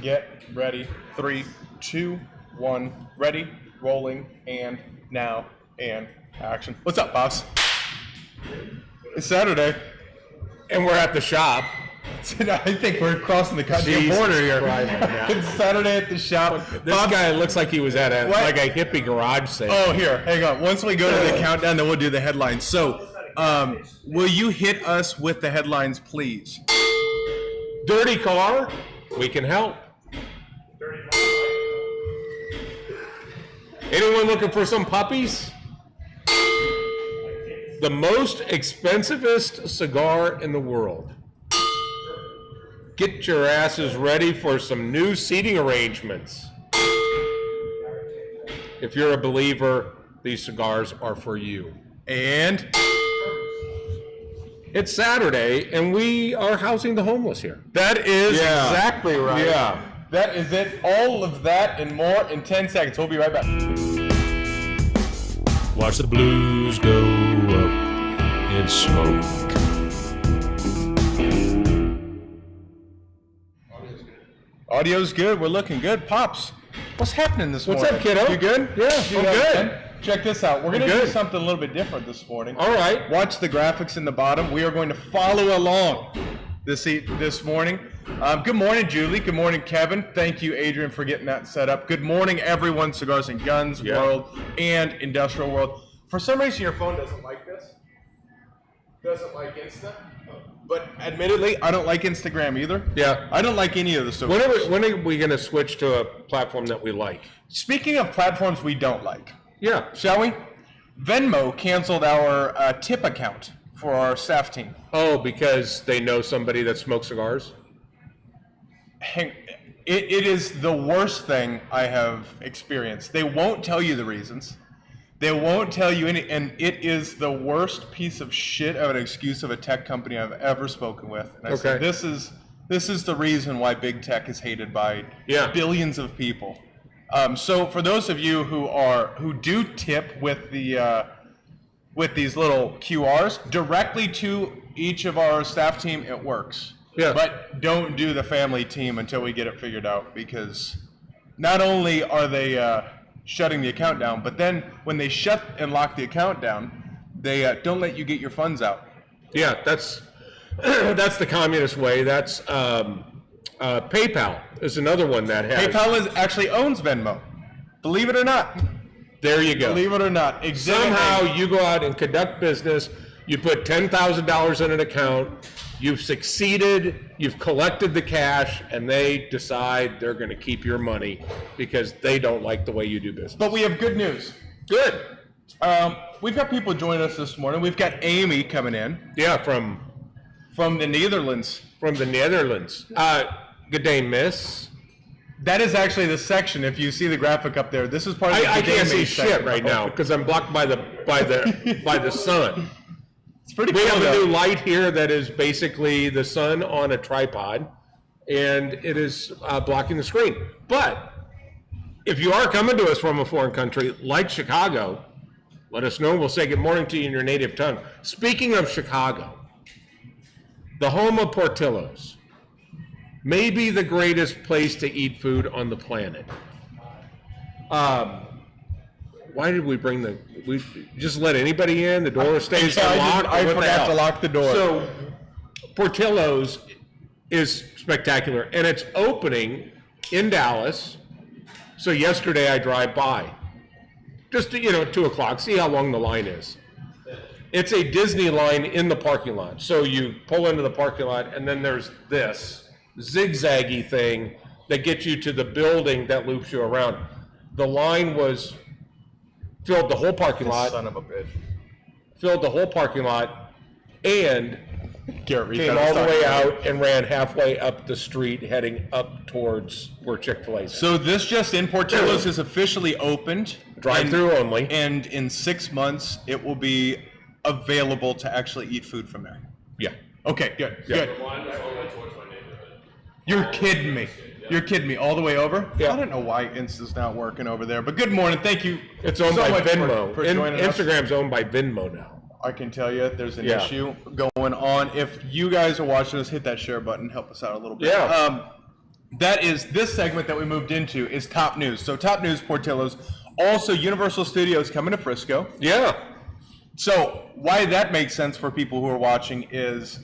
get ready. 3, 2, 1, ready, rolling, and now, and action. What's up, boss? It's Saturday. And we're at the shop. I think we're crossing the country border here. It's Saturday at the shop. This guy looks like he was at a hippie garage sale. Oh, here, hang on. Once we go to the countdown, then we'll do the headlines. So, will you hit us with the headlines, please? Dirty car, we can help. Anyone looking for some puppies? The most expensivest cigar in the world. Get your asses ready for some new seating arrangements. If you're a believer, these cigars are for you. And it's Saturday, and we are housing the homeless here. that is exactly right. Yeah. That is it. All of that and more in 10 seconds. We'll be right back. Watch the blues go up in smoke. Audio's good. We're looking good. Pops, what's happening this morning? What's up, kiddo? You good? Yeah, I'm good. Check this out. We're going to do good. something a little bit different this morning. All right. Watch the graphics in the bottom. We are going to follow along this morning. Good morning, Julie. Good morning, Kevin. Thank you, Adrian, for getting that set up. Good morning, everyone. Cigars and Guns World and Industrial World. For some reason, your phone doesn't like this. Doesn't like Insta. But admittedly, I don't like Instagram either. Yeah. I don't like any of the social. When are we going to switch to a platform that we like? Speaking of platforms we don't like, Yeah. shall we? Venmo canceled our tip account for our staff team. Oh, because they know somebody that smokes cigars? It is the worst thing I have experienced. They won't tell you the reasons. They won't tell you any, and it is the worst piece of shit of an excuse of a tech company I've ever spoken with. And I said, this is the reason why big tech is hated by billions of people. So for those of you who do tip with the with these little QRs directly to each of our staff team, it works. Yeah. But don't do the family team until we get it figured out, because not only are they shutting the account down, but then when they shut and lock the account down, they don't let you get your funds out. Yeah, that's the communist way. That's PayPal is another one that has. PayPal actually owns Venmo. Believe it or not. There you go. Believe it or not. Somehow you go out and conduct business. You put $10,000 in an account. You've succeeded, you've collected the cash, and they decide they're going to keep your money because they don't like the way you do business. But we have good news. Good. We've got people joining us this morning. We've got Amy coming in. Yeah, from the Netherlands. From the Netherlands. Good day, miss. That is actually the section. If you see the graphic up there, this is part of the I can't see section. shit right now because I'm blocked by the sun. It's pretty We cool, have a though. new light here that is basically the sun on a tripod, and it is blocking the screen. But if you are coming to us from a foreign country like Chicago, let us know. We'll say good morning to you in your native tongue. Speaking of Chicago, the home of Portillo's, maybe the greatest place to eat food on the planet. Why did we bring we just let anybody in? The door stays unlocked? I forgot to lock the door. So Portillo's is spectacular, and it's opening in Dallas. So yesterday I drive by, just to, 2 o'clock, see how long the line is. It's a Disney line in the parking lot. So you pull into the parking lot, and then there's this zigzaggy thing that gets you to the building that loops you around. The line filled the whole parking lot. Son of a bitch. Filled the whole parking lot, and Garrett came all the way out and ran halfway up the street, heading up towards where Chick-fil-A is. So this just in, Portillo's is officially opened. Drive-through only. And in 6 months, it will be available to actually eat food from there. Yeah. Okay, good, Yeah. good. You're kidding me. You're kidding me. All the way over? Yeah. I don't know why Insta's not working over there, but good morning. Thank you. It's owned so by much Venmo. for joining us. Instagram's owned by Venmo now. I can tell you there's an Yeah. issue going on. If you guys are watching us, hit that share button. Help us out a little bit. Yeah. that is this segment that we moved into is top news. So top news, Portillo's. Also, Universal Studios coming to Frisco. Yeah. So why that makes sense for people who are watching is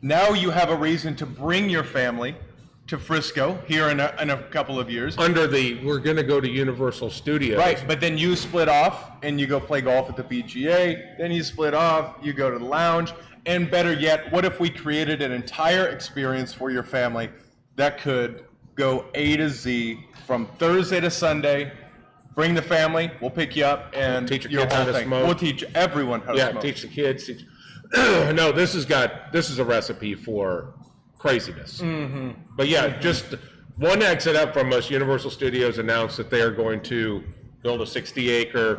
now you have a reason to bring your family to Frisco here in a couple of years. Under we're going to go to Universal Studios. Right, but then you split off and you go play golf at the PGA. Then you split off, you go to the lounge. And better yet, what if we created an entire experience for your family that could go A to Z from Thursday to Sunday? Bring the family, we'll pick you up, and teach your kids how to smoke. We'll teach everyone how to smoke. Yeah, teach the kids. No, this is a recipe for craziness. Mm-hmm. But yeah, just one exit up from us, Universal Studios announced that they are going to build a 60-acre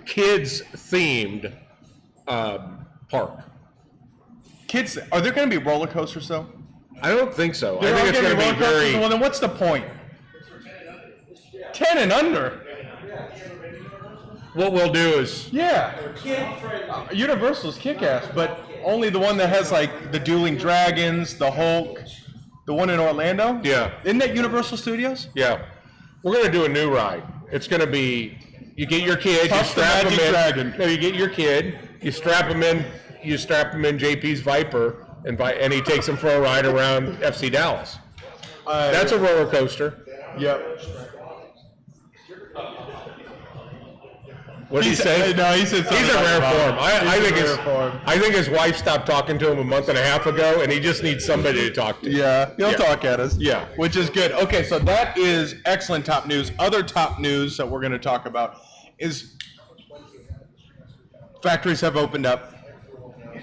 kids-themed park. Kids, are there going to be roller coasters though? I don't think so. There I think are it's going to roller be coasters? very. Well, then what's the point? 10 and under. What we'll do is, Universal's kick-ass, but only the one that has like the dueling dragons, the Hulk, the one in Orlando. Yeah. Isn't that Universal Studios? yeah, we're going to do a new ride. It's going to be, you get your kid, you Puff the strap him Magic in. Dragon. No, you get your kid, you strap him in JP's Viper, and he takes him for a ride around FC Dallas. That's a roller coaster. Yep. What did he say? No, he said something He's a rare about- form. He's I think his wife stopped talking to him a month and a half ago, and he just needs somebody to talk to. Yeah, he'll Yeah. talk at us. Yeah. Which is good. Okay, so that is excellent top news. Other top news that we're going to talk about is factories have opened up.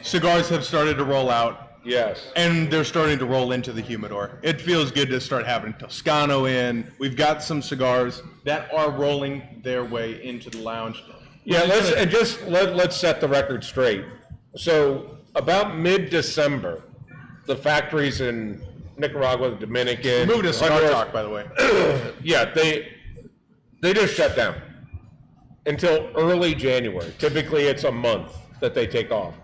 Cigars have started to roll out. Yes. And they're starting to roll into the humidor. It feels good to start having Toscano in. We've got some cigars that are rolling their way into the lounge. Yeah, let's set the record straight. So about mid-December, the factories in Nicaragua, the Dominican, Moving to cigar Honduras, talk, by the way. yeah, they just shut down until early January. Typically, it's a month that they take off.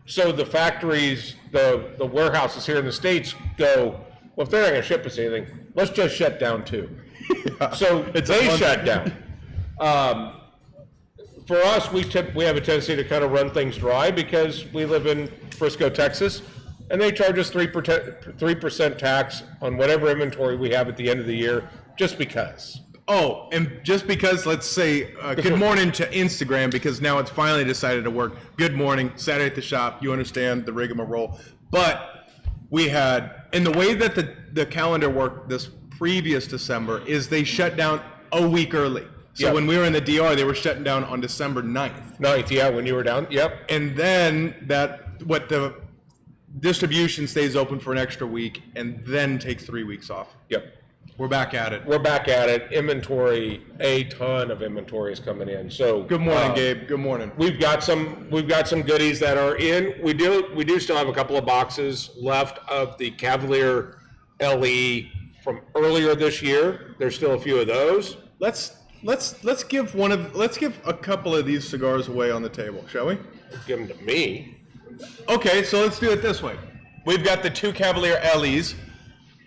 So the factories, the warehouses here in the States go, well, if they're not going to ship us anything, let's just shut down too. Yeah. So they shut down. For us, we have a tendency to kind of run things dry because we live in Frisco, Texas, and they charge us 3% tax on whatever inventory we have at the end of the year, just because. Oh, and just because, let's say, good morning to Instagram, because now it's finally decided to work. Good morning, Saturday at the shop. You understand the rigmarole. But we had, and the way that the calendar worked this previous December is they shut down a week early. So Yep. when we were in the DR, they were shutting down on December 9th. 9th, yeah, when you were down. Yep. And then the distribution stays open for an extra week and then takes 3 weeks off. Yep. We're back at it. We're back at it. Inventory, a ton of inventory is coming in. So Good morning, Gabe. Good morning. We've got some goodies that are in. We do still have a couple of boxes left of the Cavalier LE from earlier this year. There's still a few of those. Let's give a couple of these cigars away on the table, shall we? Give them to me. Okay, so let's do it this way. We've got the two Cavalier LEs.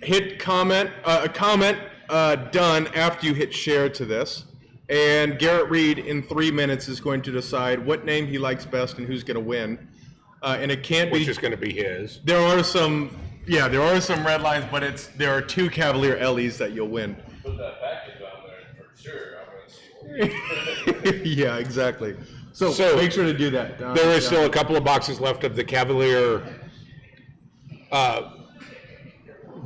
Hit comment done after you hit share to this, and Garrett Reed in 3 minutes is going to decide what name he likes best and who's going to win. And it can't Which be. is going to be his. There are some red lines, but there are two Cavalier LEs that you'll win. Put that package on there for sure. I'm gonna see. Yeah, exactly. So make sure to do that. There is still a couple of boxes left of the Cavalier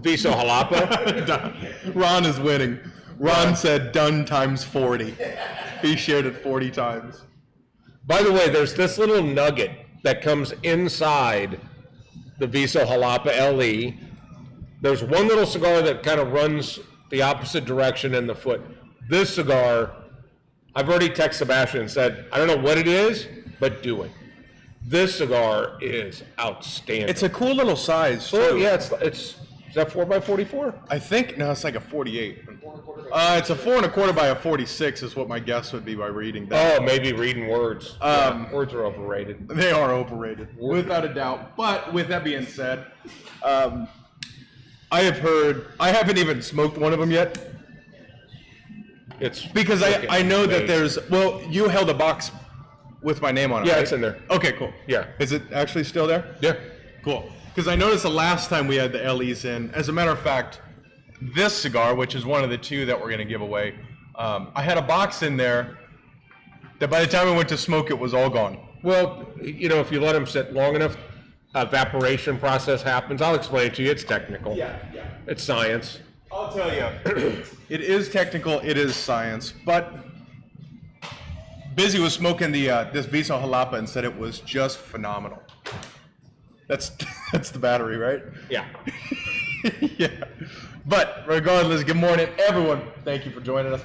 Viso Jalapa. Ron is winning. Ron said done times 40. He shared it 40 times. By the way, there's this little nugget that comes inside the Viso Jalapa LE. There's one little cigar that kind of runs the opposite direction in the foot. This cigar, I've already texted Sebastian and said, I don't know what it is, but do it. This cigar is outstanding. It's a cool little size. So, too. yeah, is that 4x44? I think, no, it's like a 48. It's a 4 1/4 by a 46 is what my guess would be by reading that. Oh, maybe reading words. Words are overrated. They are overrated, without a doubt. But with that being said, I have heard. I haven't even smoked one of them yet It's because I know that there's. Well, you held a box with my name on it. Yeah, right? it's in there. Okay, cool. Yeah. Is it actually still there? Yeah. Cool. Because I noticed the last time we had the LEs in. As a matter of fact, this cigar, which is one of the two that we're going to give away, I had a box in there that by the time I went to smoke, it was all gone. Well, you know, if you let them sit long enough, evaporation process happens. I'll explain it to you. It's technical. Yeah. It's science. I'll tell you, it is technical, it is science, but Busy was smoking the this Viso Jalapa and said it was just phenomenal. That's the battery, right? Yeah. Yeah. But regardless, good morning, everyone. Thank you for joining us.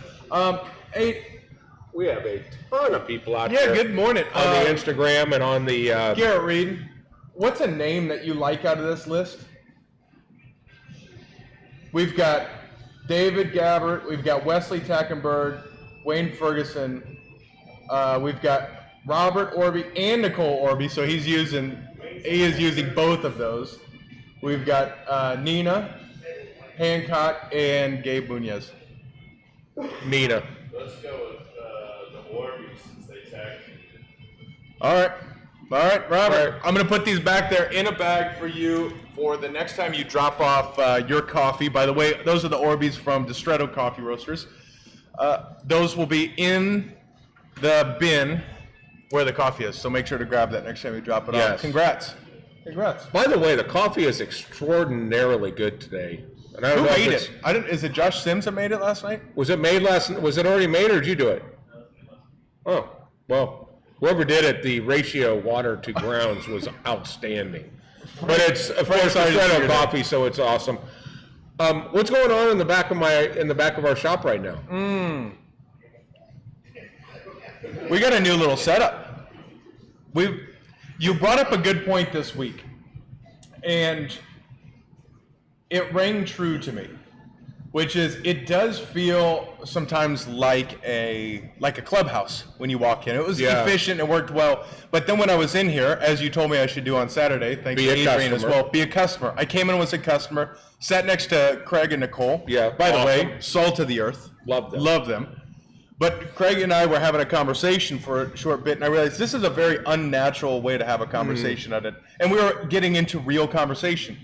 We have a ton of people out Yeah, there. good morning. On the Instagram and on the... Garrett Reed, what's a name that you like out of this list? We've got David Gabbert, we've got Wesley Tackenberg, Wayne Ferguson, we've got Robert Orby and Nicole Orby, so he is using both of those. We've got Nina, Hancock, and Gabe Munoz. Nina. Let's go with the Orbeez since they tagged you. All right, Robert. All right. I'm going to put these back there in a bag for you for the next time you drop off your coffee. By the way, those are the Orbeez from Distretto Coffee Roasters. Those will be in the bin where the coffee is, so make sure to grab that next time you drop it Yes. off. Congrats. By the way, the coffee is extraordinarily good today. And I don't Who know if made it's- it? Is it Josh Sims that made it last night? Was it made was it already made or did you do it? Oh, well, whoever did it, the ratio water to grounds was outstanding. But it's, of course, sorry to hear Distretto that. coffee, so it's awesome. What's going on in the back of our shop right now? We got a new little setup. You brought up a good point this week, and it rang true to me, which is it does feel sometimes like a clubhouse when you walk in. It was Yeah. efficient, it worked well, but then when I was in here, as you told me I should do on Saturday, thanks Be to a Adrian as customer. well, be a customer. I came in and was a customer, sat next to Craig and Nicole. Yeah, By the awesome. way, salt of the earth. Love them. Love them. But Craig and I were having a conversation for a short bit, and I realized this is a very unnatural way to have a conversation at it. And we were getting into real conversation.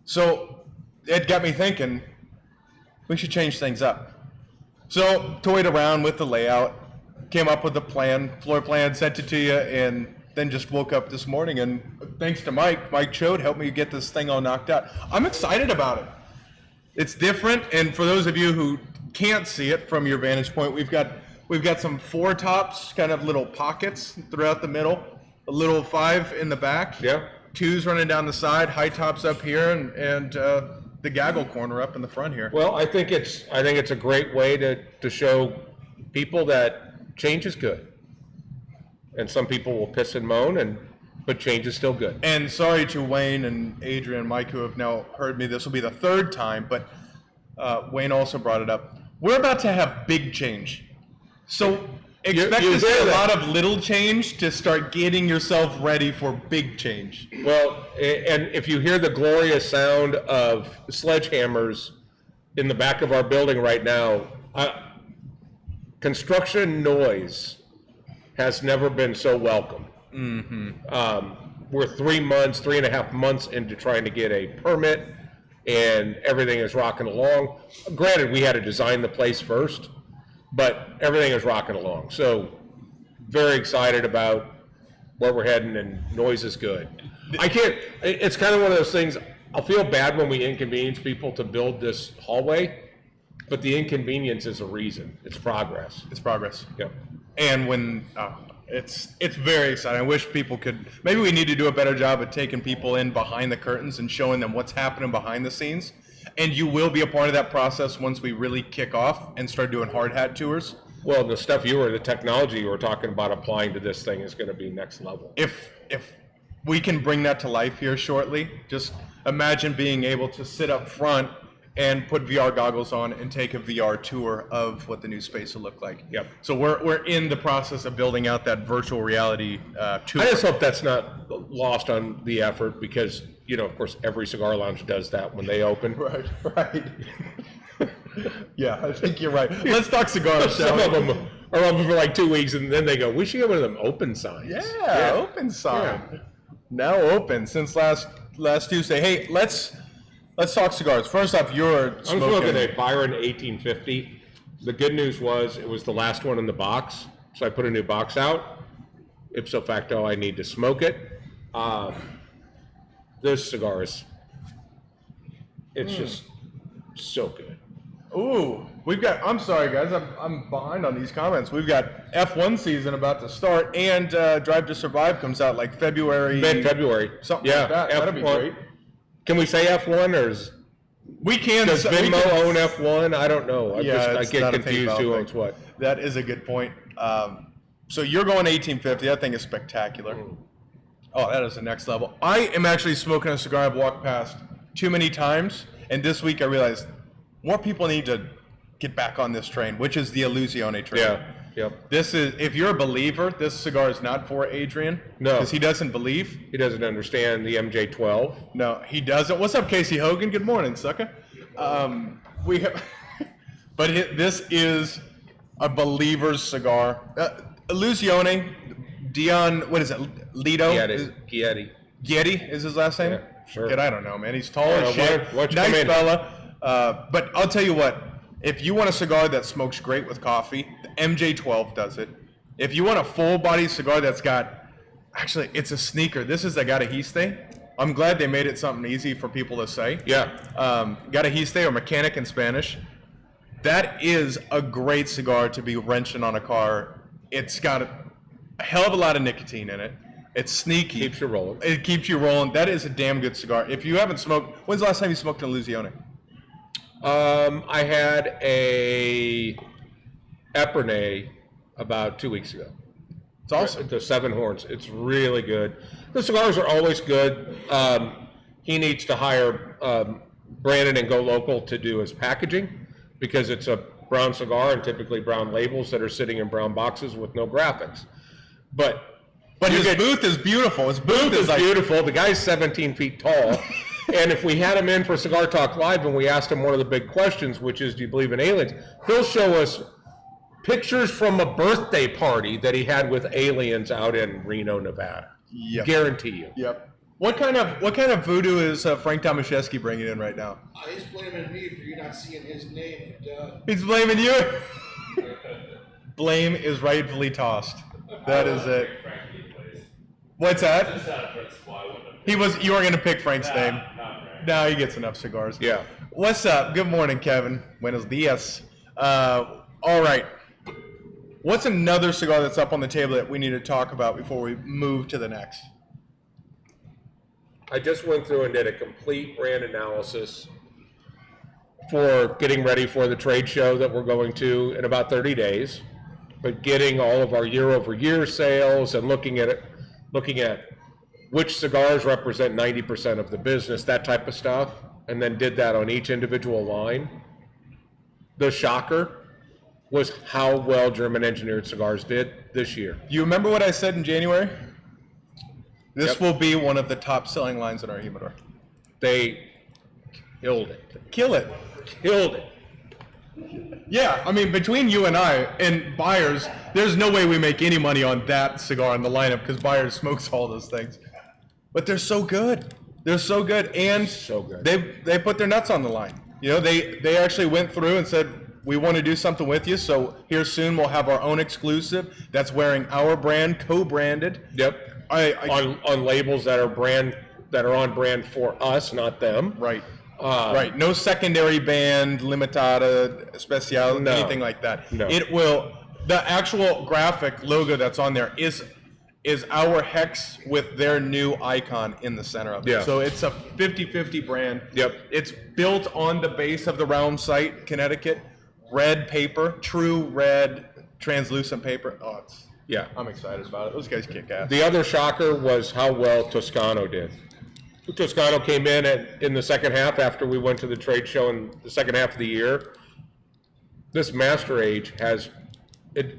So it got me thinking, we should change things up. So toyed around with the layout, came up with a plan, floor plan, sent it to you, and then just woke up this morning, and thanks to Mike Chode helped me get this thing all knocked out. I'm excited about it. It's different, and for those of you who can't see it from your vantage point, we've got some four tops, kind of little pockets throughout the middle, a little 5 in the back, Yeah. 2s running down the side, high tops up here, and the gaggle corner up in the front here. Well, I think it's a great way to show people that change is good. And some people will piss and moan, but change is still good. And sorry to Wayne and Adrian and Mike who have now heard me. This will be the 3rd time, but Wayne also brought it up. We're about to have big change. So expect you to see hear a that. lot of little change to start getting yourself ready for big change. Well, and if you hear the glorious sound of sledgehammers in the back of our building right now, construction noise has never been so welcome. We're 3.5 months into trying to get a permit, and everything is rocking along. Granted, we had to design the place first, but everything is rocking along. So very excited about where we're heading, and noise is good. It's kind of one of those things, I'll feel bad when we inconvenience people to build this hallway, but the inconvenience is a reason. It's progress. It's progress. Yeah. And when it's very exciting. I wish people could. Maybe we need to do a better job at taking people in behind the curtains and showing them what's happening behind the scenes. And you will be a part of that process once we really kick off and start doing hard hat tours. Well, the technology you were talking about applying to this thing is going to be next level. If we can bring that to life here shortly, just imagine being able to sit up front and put VR goggles on and take a VR tour of what the new space will look like. Yep. So we're in the process of building out that virtual reality tour. I just hope that's not lost on the effort because, of course, every cigar lounge does that when they open. Right. Yeah, I think you're right. Let's talk cigars, shall Some we? of them are open for like 2 weeks, and then they go, we should get one of them open signs. Yeah, open sign. Now open since last Tuesday. Hey, let's talk cigars. First off, you're I'm smoking. smoking a Byron 1850. The good news was it was the last one in the box, so I put a new box out. Ipso facto, I need to smoke it. This cigar it's just so good. Ooh, I'm sorry guys, I'm behind on these comments. We've got F1 season about to start, and Drive to Survive comes out like February. Mid-February. Something like that. That'd be great. Can we say F1 or does Venmo own F1? I don't know. I get confused who owns what. That is a good point. So you're going 1850. That thing is spectacular. Oh, that is the next level. I am actually smoking a cigar I've walked past too many times, and this week I realized more people need to get back on this train, which is the Illusione train. Yeah. Yep. This is, if you're a believer, this cigar is not for Adrian. No. Because he doesn't believe. He doesn't understand the MJ12. No, he doesn't. What's up, Casey Hogan? Good morning, sucker. This is a believer's cigar. Illusione, Dion, what is it? Lido? Giedi is his last name? Yeah, sure. Kid, I don't know, man. He's tall as shit. Why don't you Nice come in? fella. But I'll tell you what. If you want a cigar that smokes great with coffee, the MJ12 does it. If you want a full-body cigar that's got, actually, it's a sneaker. This is a Gatahiste. I'm glad they made it something easy for people to say. Yeah. Gatahiste, or mechanic in Spanish. That is a great cigar to be wrenching on a car. It's got a hell of a lot of nicotine in it. It's sneaky. Keeps you rolling. It keeps you rolling. That is a damn good cigar. If you haven't smoked, when's the last time you smoked an Illusione? I had a Epernay about 2 weeks ago. It's awesome. The Seven Horns. It's really good. The cigars are always good. He needs to hire Brandon and Go Local to do his packaging because it's a brown cigar and typically brown labels that are sitting in brown boxes with no graphics. But his booth is beautiful. His booth is beautiful. The guy's 17 feet tall. And if we had him in for Cigar Talk Live and we asked him one of the big questions, which is, do you believe in aliens? He'll show us pictures from a birthday party that he had with aliens out in Reno, Nevada. Yep. Guarantee you. Yep. What kind of voodoo is Frank Tomaszewski bringing in right now? He's blaming me for you not seeing his name. He's blaming you. Blame is rightfully tossed. That is it. What's that? You were going to pick Frank's name. No, he gets enough cigars. Yeah. What's up? Good morning, Kevin. Buenos dias. All right. What's another cigar that's up on the table that we need to talk about before we move to the next? I just went through and did a complete brand analysis for getting ready for the trade show that we're going to in about 30 days, but getting all of our year-over-year sales and looking at which cigars represent 90% of the business, that type of stuff, and then did that on each individual line. The shocker was how well German engineered cigars did this year. You remember what I said in January? This will be one of the top selling lines in our humidor. They killed it. Killed it. Yeah, I mean, between you and I and buyers, there's no way we make any money on that cigar in the lineup because buyers smokes all those things. But they're so good. They're so good, and so good. They put their nuts on the line. You know, they actually went through and said, we want to do something with you, so here soon we'll have our own exclusive that's wearing our brand, co-branded. Yep. On labels that are on brand for us, not them. Right. Right. No secondary band, limitada, especial, anything like that. No. The actual graphic logo that's on there is our hex with their new icon in the center of it. Yeah. So it's a 50-50 brand. Yep. It's built on the base of the round site, Connecticut. Red paper, true red, translucent paper. Yeah. I'm excited about it. Those guys kick ass. The other shocker was how well Toscano did. Toscano came in the second half after we went to the trade show in the second half of the year. This Master Age has it.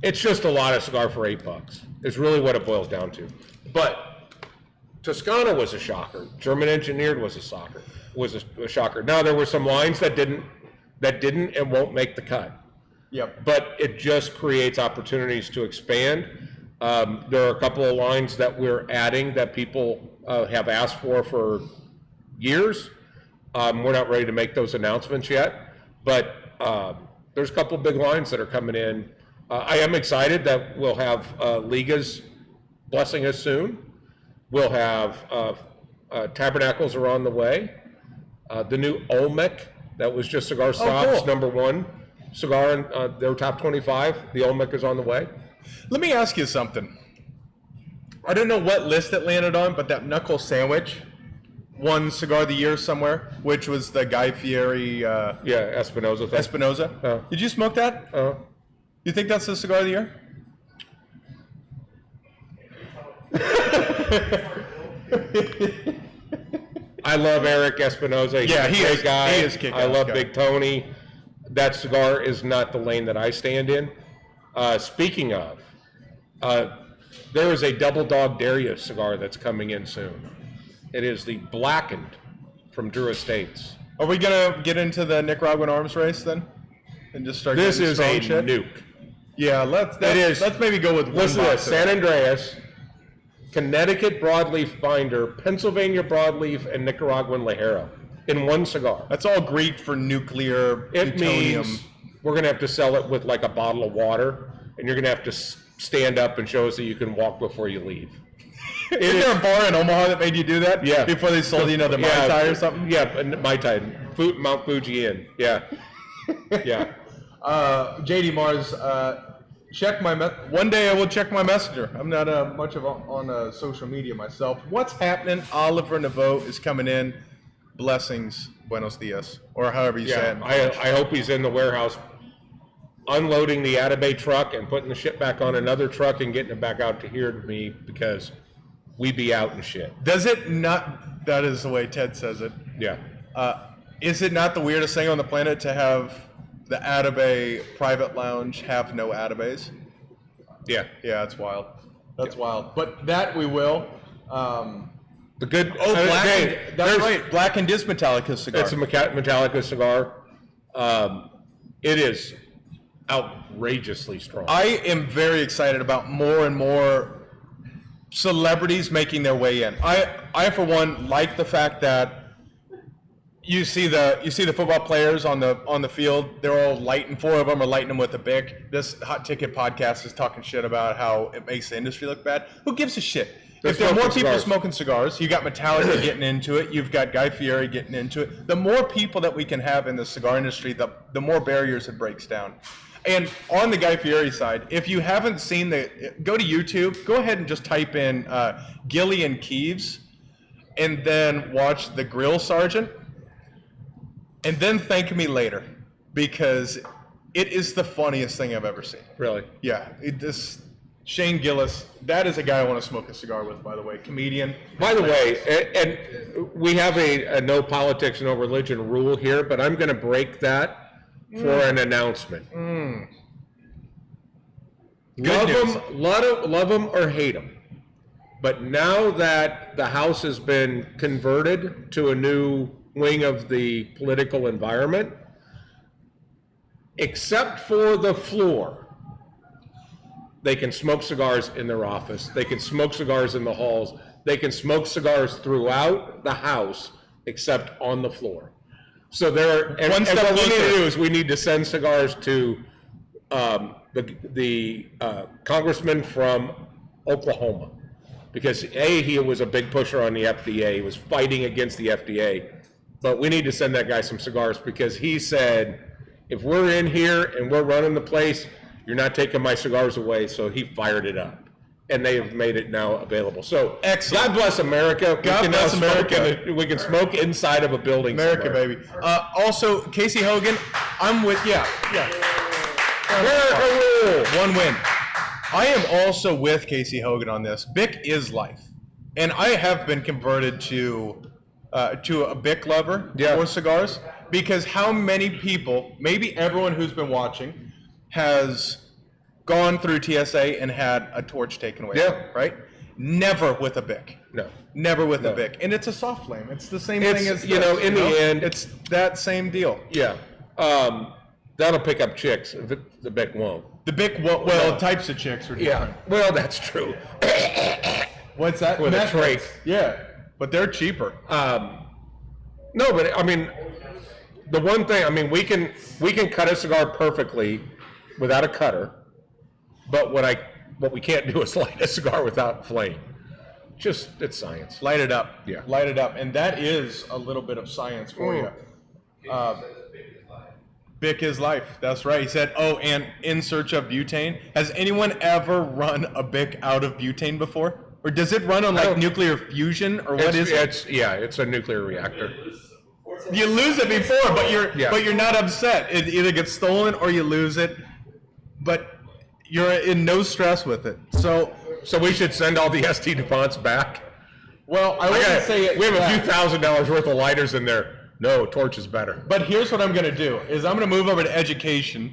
It's just a lot of cigar for $8. Is really what it boils down to. But Toscano was a shocker. German engineered was a shocker. Now there were some lines that didn't and won't make the cut. Yep. But it just creates opportunities to expand. There are a couple of lines that we're adding that people have asked for years. We're not ready to make those announcements yet, but there's a couple of big lines that are coming in. I am excited that we'll have Ligas blessing us soon. We'll have Tabernacles are on the way. The new Olmec, that was just Cigar Stop's cool. #1 cigar in their top 25. The Olmec is on the way. Let me ask you something. I don't know what list it landed on, but that Knuckle Sandwich won Cigar of the Year somewhere, which was the Guy Fieri Espinosa thing. Espinosa. Oh. Did you smoke that? You think that's the Cigar of the Year? I love Eric Espinosa. He's a great guy. He is kick-ass I love guy. Big Tony. That cigar is not the lane that I stand in. Speaking of, there is a Double Dog Darius cigar that's coming in soon. It is the Blackened from Drew Estates. Are we gonna get into the Nicaraguan arms race then, and just start? This getting is strong a shit? nuke. Yeah, let's maybe go with one Listen to this: box of San it. Andreas, Connecticut broadleaf binder, Pennsylvania broadleaf, and Nicaraguan Ligero in one cigar. That's all Greek for nuclear It plutonium. means we're going to have to sell it with like a bottle of water, and you're going to have to stand up and show us that you can walk before you leave. Isn't there a bar in Omaha that made you do that? Yeah. Before they sold you the Mai Tai or something? Yeah, Mai Tai. Mount Fuji Inn. Yeah. Yeah. JD Mars, check my one day I will check my messenger. I'm not much of on social media myself. What's happening? Oliver Naveau is coming in. Blessings, buenos dias, or however you say it. I hope he's in the warehouse unloading the Atabay truck and putting the shit back on another truck and getting it back out to here to me because we be out and shit. Does it not? That is the way Ted says it. Yeah. Is it not the weirdest thing on the planet to have the Atabay private lounge have no Atabays? Yeah. Yeah, that's wild. That's wild. But that we will. The good. That's right. Black and Dis Metallica cigar. It's a Metallica cigar. It is outrageously strong. I am very excited about more and more celebrities making their way in. I for one like the fact that you see the football players on the field. They're all lighting. 4 of them are lighting them with a Bic. This Hot Ticket podcast is talking shit about how it makes the industry look bad. Who gives a shit? If there are more people smoking cigars, you got Metallica getting into it. You've got Guy Fieri getting into it. The more people that we can have in the cigar industry, the more barriers it breaks down. And on the Guy Fieri side, if you haven't seen go to YouTube, go ahead and just type in Gillian Keeves, and then watch The Grill Sergeant, and then thank me later, because it is the funniest thing I've ever seen. Really? Yeah, Shane Gillis, that is a guy I want to smoke a cigar with, by the way. Comedian. By the way, and we have a no politics, no religion rule here, but I'm going to break that for an announcement. Love them or hate them. But now that the House has been converted to a new wing of the political environment, except for the floor, they can smoke cigars in their office. They can smoke cigars in the halls. They can smoke cigars throughout the house, except on the floor. So there are, and what we need to do is we need to send cigars to the congressman from Oklahoma, because he was a big pusher on the FDA. He was fighting against the FDA, but we need to send that guy some cigars because he said, if we're in here and we're running the place, you're not taking my cigars away. So he fired it up, and they have made it now available. So excellent. God bless America. God bless America. We can smoke inside of a building. America, somewhere. baby. Also, Casey Hogan, I'm with, yeah. America rule. One win. I am also with Casey Hogan on this. Bic is life. and I have been converted to a Bic lover Yeah. for cigars, because how many people, maybe everyone who's been watching, has gone through TSA and had a torch taken away. Yeah. Right? Never with a Bic. No. Never with No. a Bic. And it's a soft flame. It's the same It's, thing as you know, this, in the end- it's that same deal. Yeah. That'll pick up chicks. The Bic won't. The Bic, well, types of chicks are different. Yeah. Well, that's true. What's that? With a Meth tray. heads. Yeah, but they're cheaper. No, but I mean, the one thing, I mean, we can cut a cigar perfectly without a cutter, but what we can't do is light a cigar without flame. Just, it's science. Light it up. Yeah. Light it up. And that is a little bit of science for you. Bic is life. That's right. He said, oh, and in search of butane. Has anyone ever run a Bic out of butane before? Or does it run on like nuclear fusion, or what is it? It's a nuclear reactor. You lose it before, but Yeah. you're not upset. It either gets stolen or you lose it, but you're in no stress with it. So we should send all the ST DuPonts back. well, I wouldn't say it. We have a few back. $1,000s worth of lighters in there. No, torch is better. But here's what I'm going to do: is I'm going to move over to education.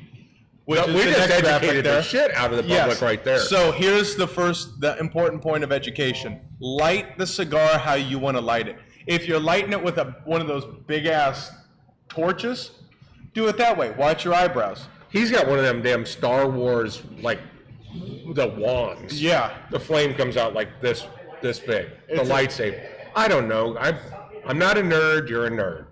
Which No, is we the just next graphic educated there. the shit out of the public Yes. right there. So here's the important point of education: light the cigar how you want to light it. If you're lighting it with one of those big ass torches, do it that way. Watch your eyebrows. He's got one of them damn Star Wars, like, the wands. Yeah. The flame comes out like this big. It's The lightsaber. I don't know. I'm not a nerd. You're a nerd.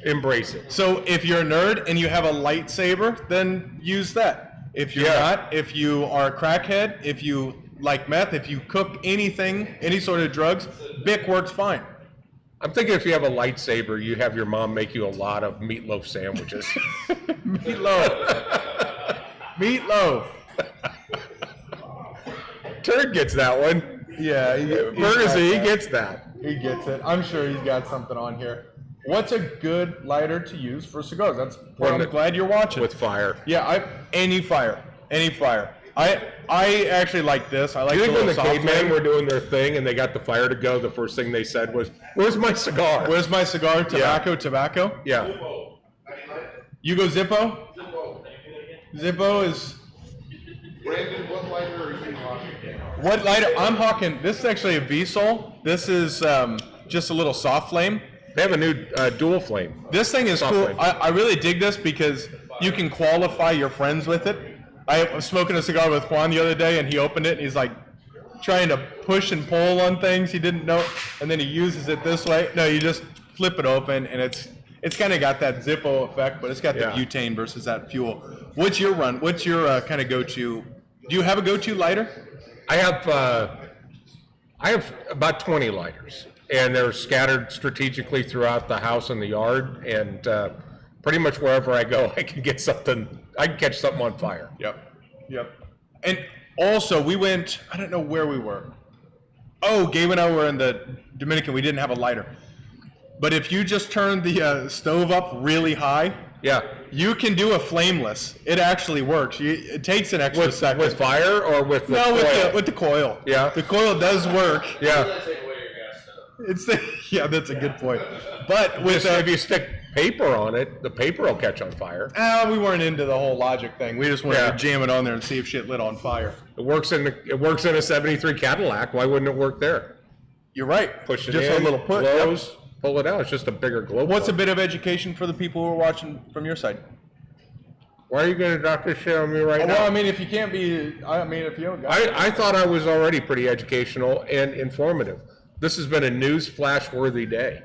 Embrace it. So if you're a nerd and you have a lightsaber, then use that. If you're Yeah. not, if you are a crackhead, if you like meth, if you cook anything, any sort of drugs, Bic works fine. I'm thinking if you have a lightsaber, you have your mom make you a lot of meatloaf sandwiches. Meatloaf. Meatloaf. Turd gets that one. Yeah, He gets that. He gets it. I'm sure he's got something on here. What's a good lighter to use for cigars? That's what One I'm that- glad you're watching. With fire. Yeah, any fire. I actually like this. I like Do you think when the little soft cavemen flame. were doing their thing and they got the fire to go, the first thing they said was, "Where's my cigar?" Where's my cigar? Tobacco? Yeah. You go Zippo? Zippo is... Brandon, what lighter are you hawking? What lighter? I'm hawking... This is actually a V-Sol. This is just a little soft flame. They have a new dual flame. This thing is Soft cool. flame. I really dig this because you can qualify your friends with it. I was smoking a cigar with Juan the other day, and he opened it, and he's like trying to push and pull on things he didn't know, and then he uses it this way. No, you just flip it open, and it's kind of got that Zippo effect, but it's got Yeah. the butane versus that fuel. What's your run? What's your kind of go-to? Do you have a go-to lighter? I have about 20 lighters, and they're scattered strategically throughout the house and the yard, and pretty much wherever I go, I can get something. I can catch something on fire. Yep. And also, we went, I don't know where we were. Oh, Gabe and I were in the Dominican. We didn't have a lighter. But if you just turn the stove up really high, Yeah. you can do a flameless. It actually works. It takes an extra second. With fire or with the no, coil? with the coil. Yeah. The coil does work. Yeah. Take away your gas stove. It's yeah, that's a good point. But with If you stick paper on it, the paper will catch on fire. we weren't into the whole logic thing. We just wanted Yeah. to jam it on there and see if shit lit on fire. It works in a 73 Cadillac. Why wouldn't it work there? You're right. Push it just in, a little push. Yep. blows, pull it out. It's just a bigger glow. What's a plug. bit of education for the people who are watching from your side? Why are you going to doctor shit on me right now? Well, I mean, if you can't be, I mean, if you don't got I thought I was already pretty educational and informative. This has been a news flash-worthy day.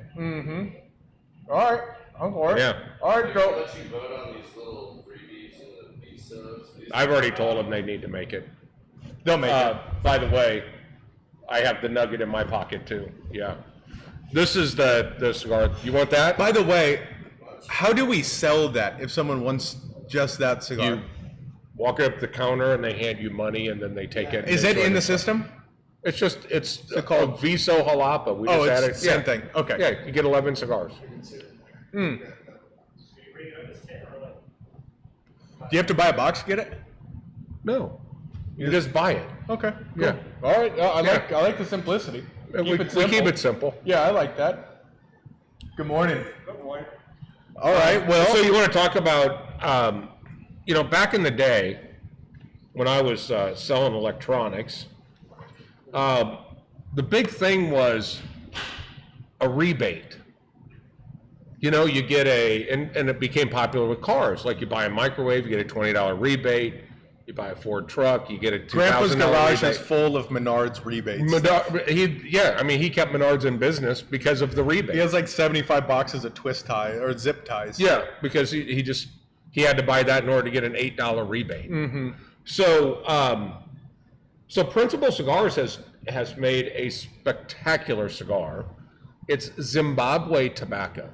all right, I'm for it. Yeah. All right, go. Let you vote on these little freebies and the V-subs. I've already told them they need to make it. They'll make it. By the way, I have the nugget in my pocket too. Yeah. This is the cigar. You want that? By the way, how do we sell that if someone wants just that cigar? You walk up the counter and they hand you money and then they take it. and Is they it in join the system? It's called Viso Jalapa. We Oh, just it's added the same thing. Okay. Yeah, you get 11 cigars. Do you have to buy a box to get it? No, you just buy it. Okay. Yeah. All right. I Yeah. like the simplicity. We keep it simple. Yeah, I like that. Good morning. Good morning. All right. Well, So you want to talk about, back in the day when I was selling electronics, the big thing was a rebate. You get and it became popular with cars. Like you buy a microwave, you get a $20 rebate. You buy a Ford truck, you get a $2,000 Grandpa's garage rebate. is full of Menards rebates. He kept Menards in business because of the rebate. He has like 75 boxes of twist ties or zip ties. Yeah, because he had to buy that in order to get an $8 rebate. Mm-hmm. So Principal Cigars has made a spectacular cigar. It's Zimbabwe tobacco.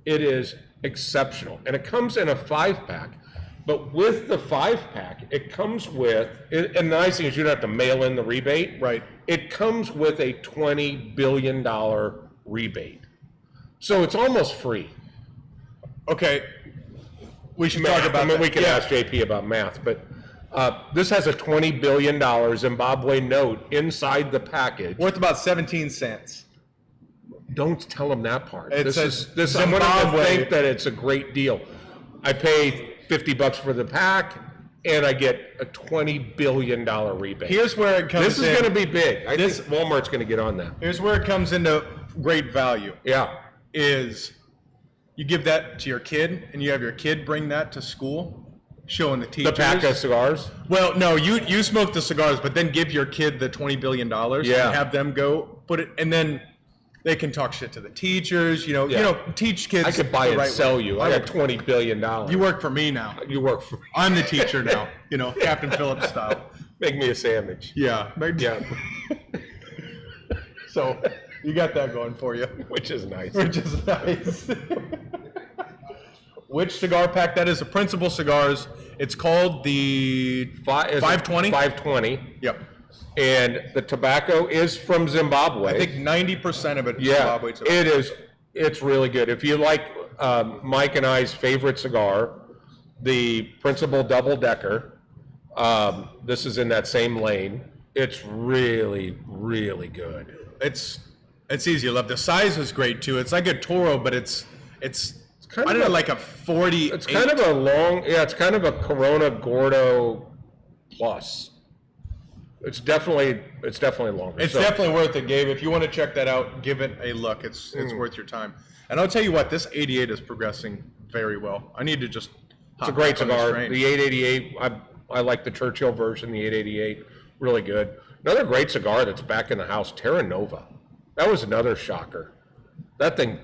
It is exceptional, and it comes in a 5-pack. But with the 5-pack, it comes with, and the nice thing is you don't have to mail in the rebate. Right. It comes with a $20 billion rebate. So it's almost free. Okay. We should Math. talk about that. We can ask JP about math, but this has a $20 billion Zimbabwe note inside the package. Worth about 17 cents. Don't tell them that part. It says I want them to Zimbabwe. think that it's a great deal. I pay $50 for the pack, and I get a $20 billion rebate. Here's where it comes in. This is going to be big. I think Walmart's going to get on that. Here's where it comes into great value. Yeah. Is you give that to your kid, and you have your kid bring that to school, showing the teachers. The pack of cigars? Well, no, you smoke the cigars, but then give your kid the $20 billion Yeah. and have them go put it, and then they can talk shit to the teachers, Yeah. teach kids. I could buy the and right sell way. you. I got $20 billion. You work for me now. You work for me. I'm the teacher now, Captain Phillips style. Make me a sandwich. Yeah. Yeah. So you got that going for you. Which is nice. Which is nice. Which cigar pack? That is a Principal Cigars. It's called the 520? 520. Yep. And the tobacco is from Zimbabwe. I think 90% of it is Zimbabwe tobacco. It is. It's really good. If you like Mike and I's favorite cigar, the Principal Double Decker, this is in that same lane. It's really, really good. It's easy to love. The size is great too. It's like a Toro, but it's kind I of don't know, a- like a 40. It's kind of a long, it's kind of a Corona Gordo plus. It's definitely longer. It's definitely worth it, Gabe. If you want to check that out, give it a look. It's worth your time. And I'll tell you what, this 88 is progressing very well. I need to just. It's a great cigar. The 888, I like the Churchill version, the 888, really good. Another great cigar that's back in the house, Terra Nova. That was another shocker. That thing,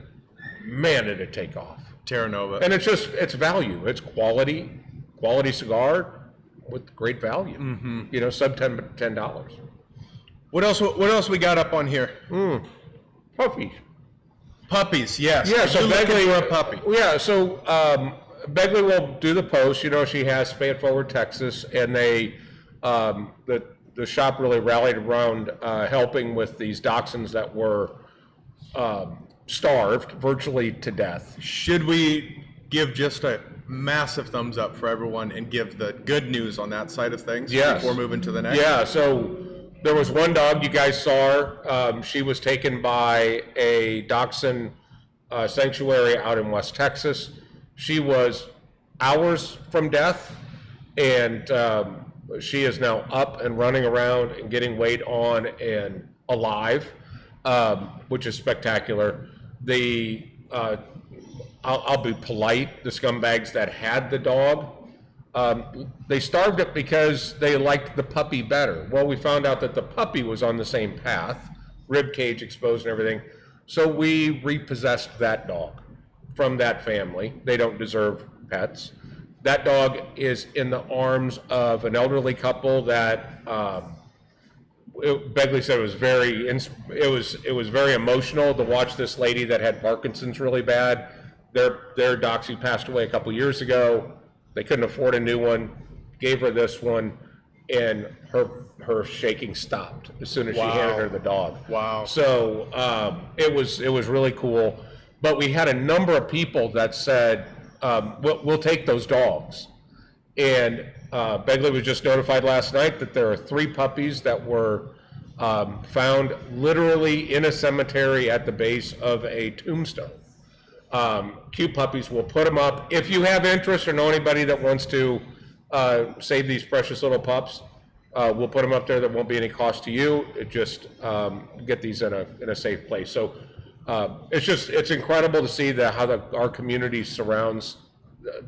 man, did it take off. Terra Nova. And it's value. It's quality cigar with great value. Mm-hmm. Sub $10. What else we got up on here? Puppies. Puppies, yes. Yeah, so You're looking Begley, for a puppy. Yeah, so Begley will do the post. She has Spay It Forward Texas, and they the shop really rallied around helping with these dachshunds that were starved virtually to death. Should we give just a massive thumbs up for everyone and give the good news on that side of things before moving to the next? Yeah, so there was one dog you guys saw. She was taken by a dachshund sanctuary out in West Texas. She was hours from death, and she is now up and running around and getting weight on and alive, which is spectacular. I'll be polite, the scumbags that had the dog, they starved it because they liked the puppy better. Well, we found out that the puppy was on the same path, rib cage exposed and everything. So we repossessed that dog from that family. They don't deserve pets. That dog is in the arms of an elderly couple that Begley said it was very emotional to watch this lady that had Parkinson's really bad. Their dachshund passed away a couple years ago. They couldn't afford a new one. Gave her this one, and her shaking stopped as soon as she handed her the dog. Wow. So it was really cool. But we had a number of people that said, we'll take those dogs. And Begley was just notified last night that there are 3 puppies that were found literally in a cemetery at the base of a tombstone. Cute puppies. We'll put them up. If you have interest or know anybody that wants to save these precious little pups, we'll put them up there. There won't be any cost to you. It just get these in a safe place. So it's incredible to see how our community surrounds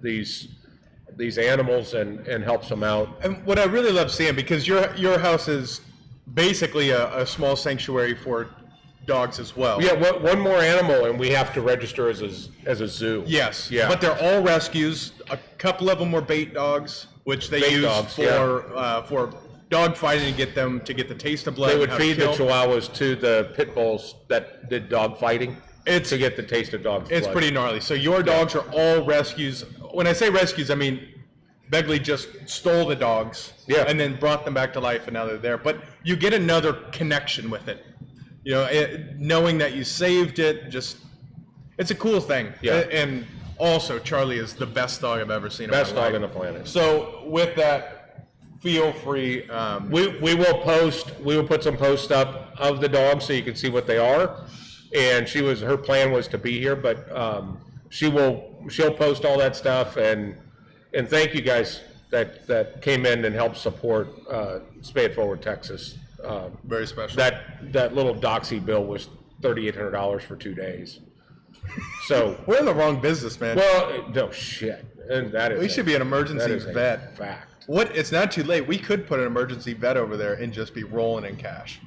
these animals and helps them out. And what I really love seeing, because your house is basically a small sanctuary for dogs as well. Yeah, one more animal, and we have to register as a zoo. Yes. Yeah. But they're all rescues. A couple of them were bait dogs, which they Bait use dogs, for dog fighting to get the taste of blood. They would and how to feed the kill. Chihuahuas to the pit bulls that did dog fighting to get the taste of dog's It's blood. pretty gnarly. So your dogs are all rescues. When I say rescues, I mean Begley just stole the dogs and then brought them back to life, and now they're there. But you get another connection with it. You know, knowing that you saved it, it's a cool thing. Yeah. And also, Charlie is the best dog I've ever seen. Best in my dog life. on the planet. So with that, feel free. We will put some posts up of the dogs so you can see what they are. And her plan was to be here, but she'll post all that stuff, and thank you guys that came in and helped support Spay It Forward Texas. Very special. That little doxy bill was $3,800 for 2 days. So We're in the wrong business, man. well, no shit, and that is we should be an emergency vet. Fact. What? It's not too late. We could put an emergency vet over there and just be rolling in cash.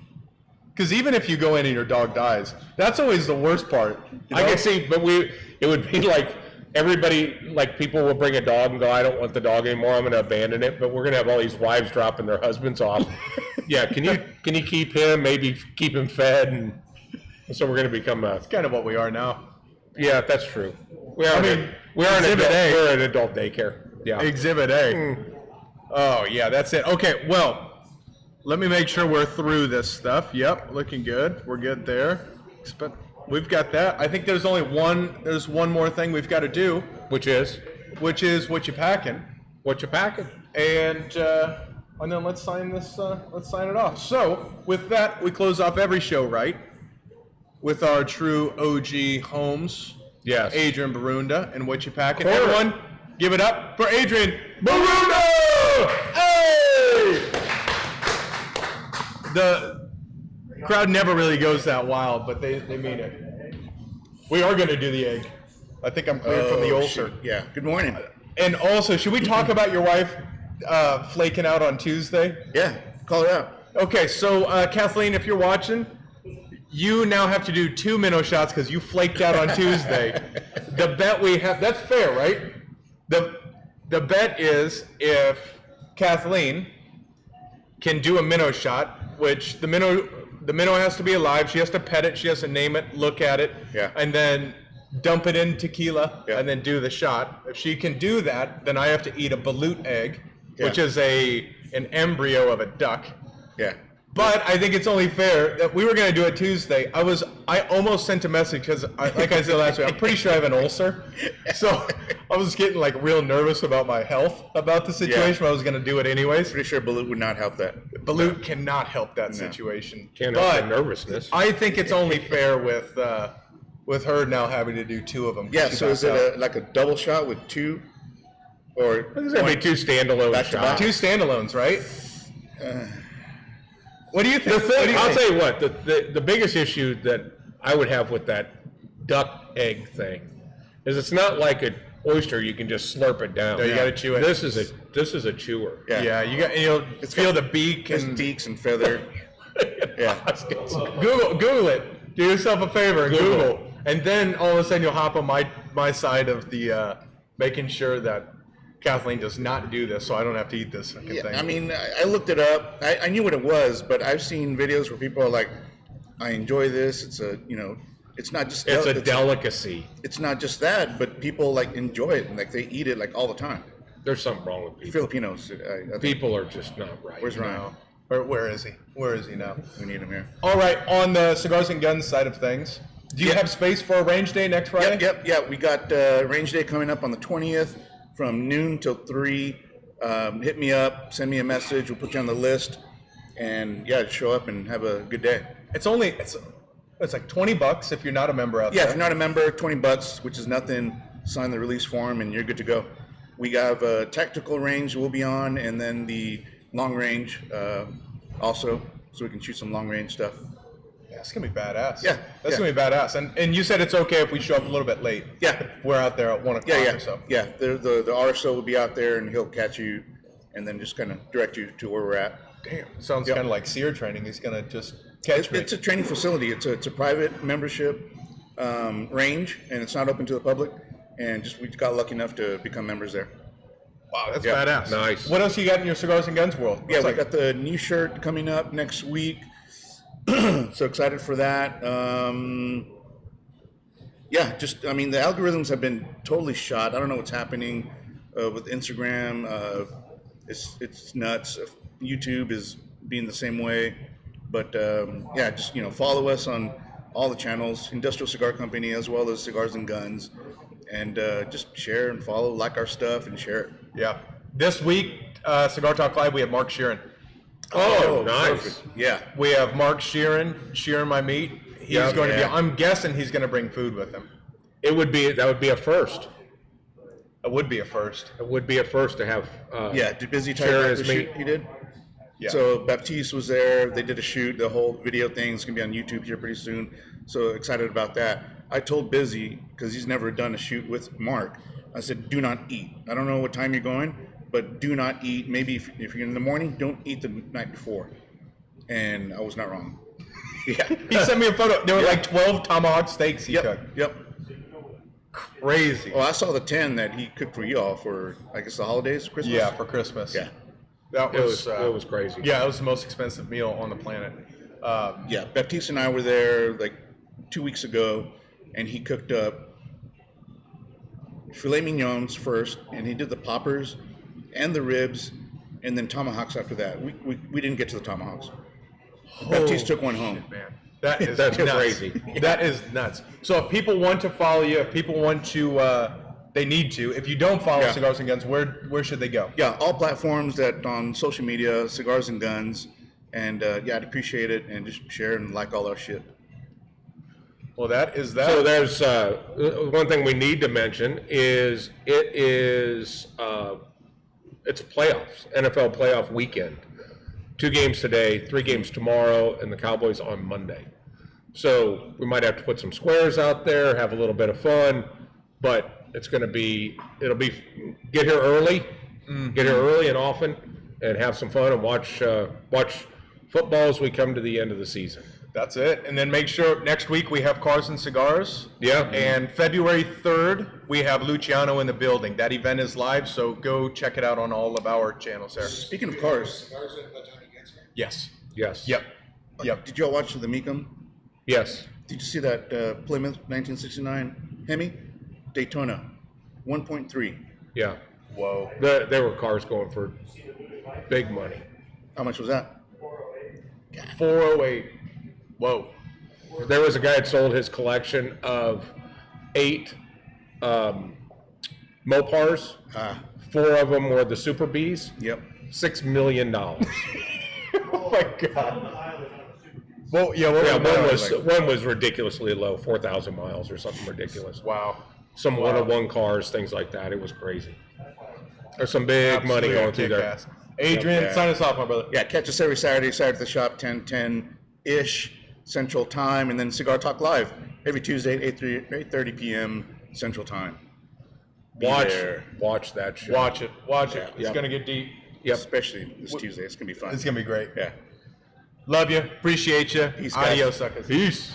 Because even if you go in and your dog dies, that's always the worst part. You know? I can see, but it would be like everybody, like people will bring a dog and go, I don't want the dog anymore, I'm going to abandon it. But we're going to have all these wives dropping their husbands off. Yeah, can you keep him? Maybe keep him fed, and so we're going to become a. It's kind of what we are now. Yeah, that's true. We're an adult daycare. Yeah. Exhibit A. Oh yeah, that's it. Okay, well, let me make sure we're through this stuff. Yep, looking good. We're good there. We've got that. I think there's one more thing we've got to do, Which is what you packing. what you packing. And then let's sign this. Let's sign it off. So with that, we close off every show, right? With our true OG homes. Yes. Adrian Barunda and what you packing. Correct. Everyone, give it up for Adrian Barunda! Hey! The crowd never really goes that wild, but they mean it. We are going to do the egg. I think I'm cleared from the ulcer. Shoot. Yeah. Good morning. And also, should we talk about your wife flaking out on Tuesday? Yeah. Call it out. Okay, so Kathleen, if you're watching, you now have to do 2 minnow shots because you flaked out on Tuesday. The bet we have, that's fair, right? The bet is if Kathleen can do a minnow shot, which the minnow has to be alive, she has to pet it, she has to name it, look at it, and then dump it in tequila, and then do the shot. If she can do that, then I have to eat a balut egg, which is an embryo of a duck. Yeah. But I think it's only fair that we were going to do it Tuesday. I almost sent a message because, like I said last week, I'm pretty sure I have an ulcer. So I was getting like real nervous about my health, about the situation. But I was going to do it anyways. Pretty sure Balut would not help that. Balut cannot help that situation. Can't help the nervousness. I think it's only fair with her now having to do 2 of them. Yeah. So is it like a double shot with 2, or There's going to be 2 standalone Back to back. shots. 2 standalones, right? What do you think? I'll tell you what, the biggest issue that I would have with that duck egg thing is it's not like an oyster you can just slurp it down. No, you got to chew it. This is a chewer. Yeah, you'll feel the beak It's and beaks and feather. Yeah. Google it. Do yourself a favor and Google. And then all of a sudden you'll hop on my side of the making sure that Kathleen does not do this, so I don't have to eat this fucking thing. I mean, I looked it up. I knew what it was, but I've seen videos where people are like, I enjoy this. It's it's not just It's a delicacy. It's not just that, but people like enjoy it and like they eat it like all the time. There's something wrong with people. Filipinos. I think. People are just not right. Where's Ryan? Where is he? Where is he now? We need him here. All right, on the cigars and guns side of things, do you have space for a range day next Friday? Yep. Yeah, we got range day coming up on the 20th from noon till 3. Hit me up, send me a message. We'll put you on the list. and yeah, show up and have a good day. It's like $20 if you're not a member out Yeah, there. if you're not a member, $20, which is nothing. Sign the release form and you're good to go. We have a tactical range we'll be on, and then the long range also, so we can shoot some long range stuff. Yeah, it's gonna be badass. Yeah, That's yeah. gonna be badass. And you said it's okay if we show up a little bit late. Yeah. We're out there at 1 o'clock Yeah, or so. yeah. The RSO will be out there, and he'll catch you, and then just kind of direct you to where we're at. Damn. Sounds Yep. kind of like SEER training. He's gonna just catch me. It's a training facility. It's a private membership range, and it's not open to the public. And we got lucky enough to become members there. Wow, that's Yeah. badass. Nice. What else you got in your cigars and guns world? Yeah, What's we like- got the new shirt coming up next week. So excited for that. Yeah, the algorithms have been totally shot. I don't know what's happening with Instagram. It's nuts. YouTube is being the same way. But yeah, just follow us on all the channels, Industrial Cigar Company, as well as Cigars and Guns, and just share and follow, like our stuff, and share it. Yeah. This week, Cigar Talk Live, we have Mark Sheeran. Oh, nice. Perfect. Yeah. We have Mark Sheeran, My Meat. He's Yeah, going to be, yeah. I'm guessing he's going to bring food with him. That would be a first. It would be a first. It would be a first to have. Yeah, did Busy Share Tiger his the shoot meat. he did? Yeah. So Baptiste was there. They did a shoot. The whole video thing is gonna be on YouTube here pretty soon. So excited about that. I told Busy, because he's never done a shoot with Mark, I said, do not eat. I don't know what time you're going, but do not eat. Maybe if you're in the morning, don't eat the night before. And I was not wrong. Yeah. He sent me a photo. There were like 12 tomahawk steaks he cooked. Yep. Crazy. Well, I saw the 10 that he cooked for y'all for, I guess, the holidays, Christmas. Yeah, for Christmas. Yeah. That was, It was crazy. Yeah, it was the most expensive meal on the planet. Yeah, Baptiste and I were there like 2 weeks ago, and he cooked up filet mignons first, and he did the poppers and the ribs, and then tomahawks after that. We didn't get to the tomahawks. Baptiste took one home. Man, that is That's nuts. crazy. That is nuts. So if people want to follow you, if people want to, they need to. If you don't follow Yeah. Cigars and Guns, where should they go? Yeah, all platforms that on social media, Cigars and Guns, and yeah, I'd appreciate it, and just share and like all our shit. Well, that is that. So there's one thing we need to mention is it's playoffs, NFL playoff weekend. 2 games today, 3 games tomorrow, and the Cowboys on Monday. So we might have to put some squares out there, have a little bit of fun, but it'll be get here early and often, and have some fun and watch football as we come to the end of the season. That's it. And then make sure next week we have Cars and Cigars. Yeah. And February 3rd, we have Luciano in the building. That event is live, so go check it out on all of our channels there. Speaking of cars, Yes. Yes. Yep. Yep. did y'all watch the Mecum? Yes. Did you see that Plymouth 1969 Hemi? Daytona, 1.3. Yeah. Whoa. There were cars going for big money. How much was that? 408. Whoa. There was a guy that sold his collection of 8 Mopars. 4 of them were the Super Bs. Yep. $6 million. Oh my God. Well, yeah. What Yeah, was that? one was ridiculously low, 4,000 miles or something ridiculous. Wow. Some Wow. 101 cars, things like that. It was crazy. There's some big money Absolutely going through there. kick-ass. Adrian, Yeah. sign us off, my brother. Yeah, catch us every Saturday at the shop, 10:10-ish Central Time, and then Cigar Talk Live every Tuesday at 8:30 p.m. Central Time. Be there. Watch that shit. Watch it. Watch it. Yeah. It's Yep. going to get deep. Yep. Especially this Tuesday. It's going to be fun. It's going to be great. Yeah. Love you. Appreciate you. Peace, guys. Adios, suckers. Peace.